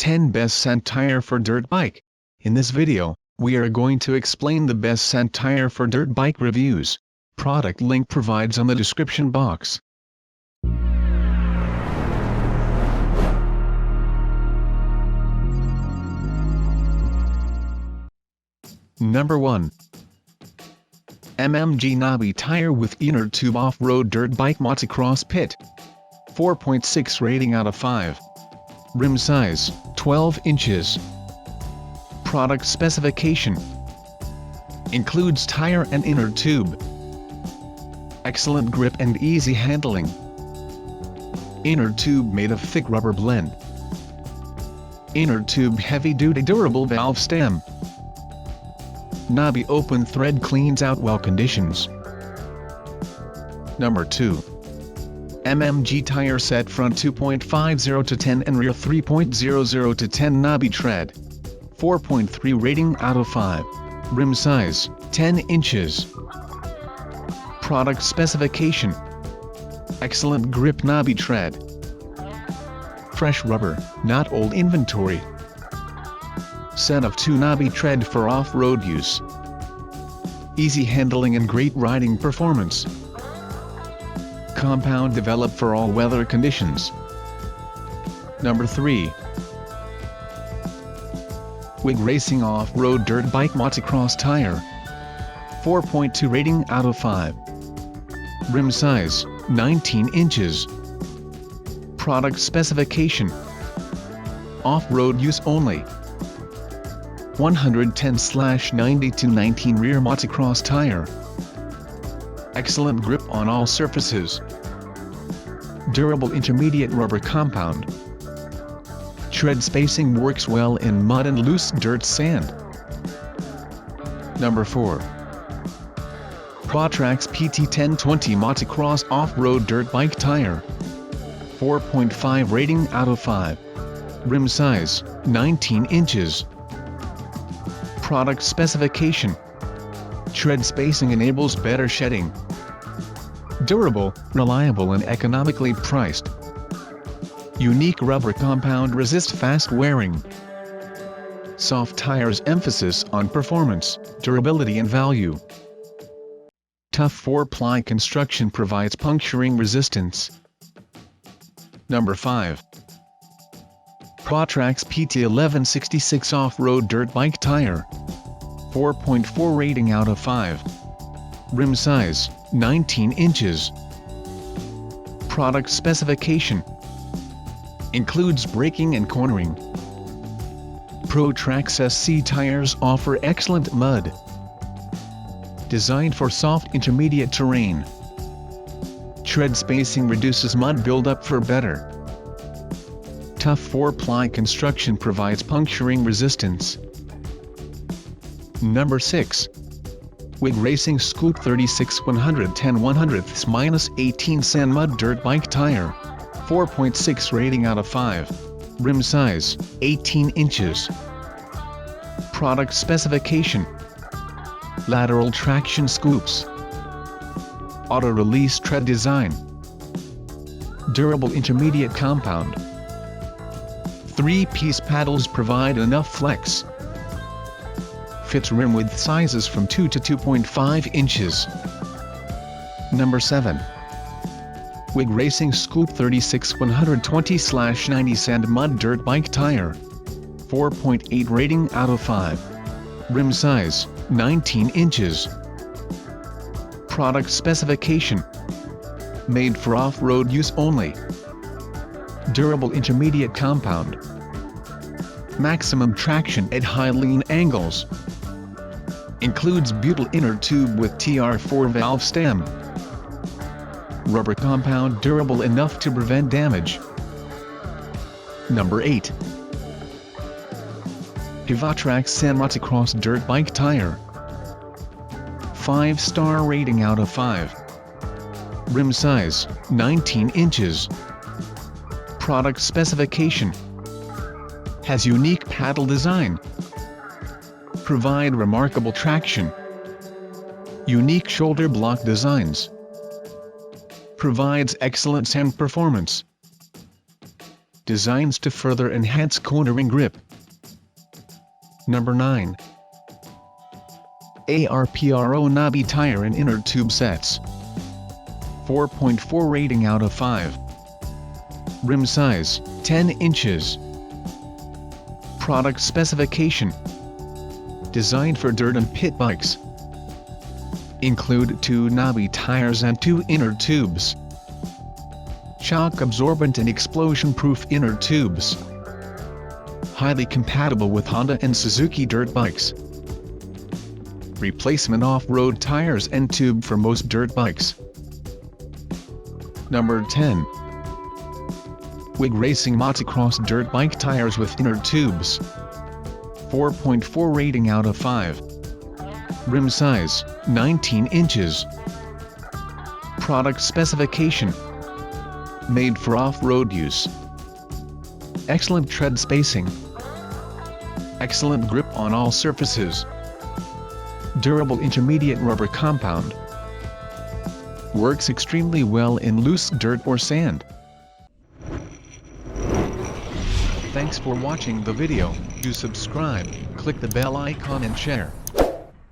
10 Best Sand Tire for Dirt Bike. In this video, we are going to explain the best sand tire for dirt bike reviews. Product link provides on the description box. Number 1. MMG Knobby Tire with Inner Tube Off-Road Dirt Bike Motocross Pit. 4.6 rating out of 5. Rim size, 12 inches. Product specification. Includes tire and inner tube. Excellent grip and easy handling. Inner tube made of thick rubber blend. Inner tube heavy-duty durable valve stem. Knobby open thread cleans out well conditions. Number 2. MMG Tire Set Front 2.50 to 10 and Rear 3.00 to 10 Knobby Tread. 4.3 rating out of 5. Rim size, 10 inches. Product specification. Excellent grip Knobby Tread. Fresh rubber, not old inventory. Set of 2 Knobby Tread for off-road use. Easy handling and great riding performance. Compound developed for all weather conditions. Number 3. WIG Racing Off-Road Dirt Bike Motocross Tire. 4.2 rating out of 5. Rim size, 19 inches. Product specification. Off-road use only. 110/90-19 rear motocross tire. Excellent grip on all surfaces. Durable intermediate rubber compound. Tread spacing works well in mud and loose dirt sand. Number 4. Quatrax PT1020 Motocross Off-Road Dirt Bike Tire. 4.5 rating out of 5. Rim size, 19 inches. Product specification. Tread spacing enables better shedding. Durable, reliable and economically priced. Unique rubber compound resist fast wearing. Soft tires emphasis on performance, durability and value. Tough 4-ply construction provides puncturing resistance. Number 5. Quatrax PT1166 Off-Road Dirt Bike Tire. 4.4 rating out of 5. Rim size, 19 inches. Product specification. Includes braking and cornering. Quatrax SC tires offer excellent mud. Designed for soft intermediate terrain. Tread spacing reduces mud buildup for better. Tough 4-ply construction provides puncturing resistance. Number 6. WIG Racing Scoop 36 110/100-18 Sand Mud Dirt Bike Tire. 4.6 rating out of 5. Rim size, 18 inches. Product specification. Lateral traction scoops. Auto-release tread design. Durable intermediate compound. 3-piece paddles provide enough flex. Fits rim width sizes from 2 to 2.5 inches. Number 7. WIG Racing Scoop 36 120/90 Sand Mud Dirt Bike Tire. 4.8 rating out of 5. Rim size, 19 inches. Product specification. Made for off-road use only. Durable intermediate compound. Maximum traction at high lean angles. Includes butyl inner tube with TR4 valve stem. Rubber compound durable enough to prevent damage. Number 8. Quatrax Sand Motocross Dirt Bike Tire. 5-star rating out of 5. Rim size, 19 inches. Product specification. Has unique paddle design. Provide remarkable traction. Unique shoulder block designs. Provides excellent sand performance. designs to further enhance cornering grip. Number 9. ARPRO Nabi Tire and Inner Tube Sets. 4.4 rating out of 5. Rim size, 10 inches. Product specification. Designed for dirt and pit bikes. Include 2 Nabi tires and 2 inner tubes. Shock absorbent and explosion-proof inner tubes. Highly compatible with Honda and Suzuki dirt bikes. Replacement off-road tires and tube for most dirt bikes. Number 10. WIG Racing Motocross dirt bike tires with inner tubes. 4.4 rating out of 5. Rim size, 19 inches. Product specification. Made for off-road use. Excellent tread spacing. Excellent grip on all surfaces. Durable intermediate rubber compound. Works extremely well in loose dirt or sand. Thanks for watching the video. Do subscribe, click the bell icon and share.